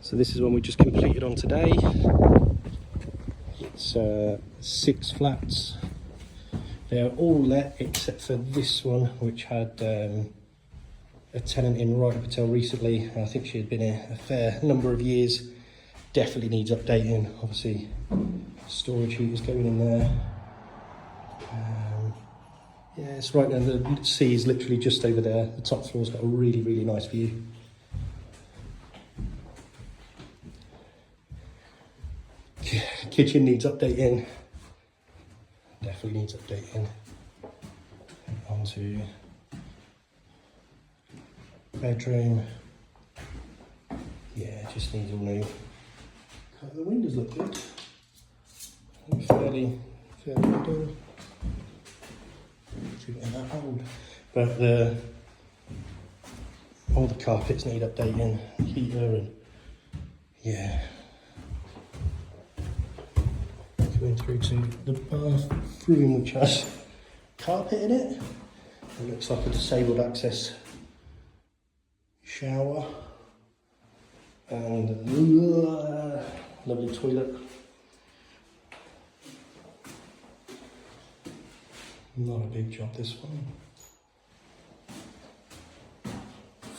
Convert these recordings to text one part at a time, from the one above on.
So this is one we just completed on today. It's 6 flats. They're all let except for this one, which had a tenant in right up until recently. I think she had been here a fair number of years. Definitely needs updating. Obviously, storage heaters going in there. Yeah, it's right now. The sea is literally just over there. The top floor's got a really, really nice view. Kitchen needs updating. Definitely needs updating. Onto bedroom. Yeah, just needs all new. The windows look good. Fairly new. Not that old, but all the carpets need updating. Heater and yeah. Going through to the bathroom, which has carpet in it. It looks like a disabled access shower and lovely toilet. Not a big job, this one.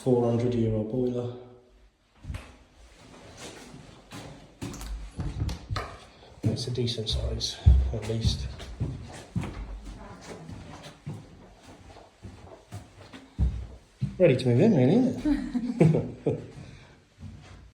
400-year-old boiler. It's a decent size, at least. Ready to move in, really, isn't it?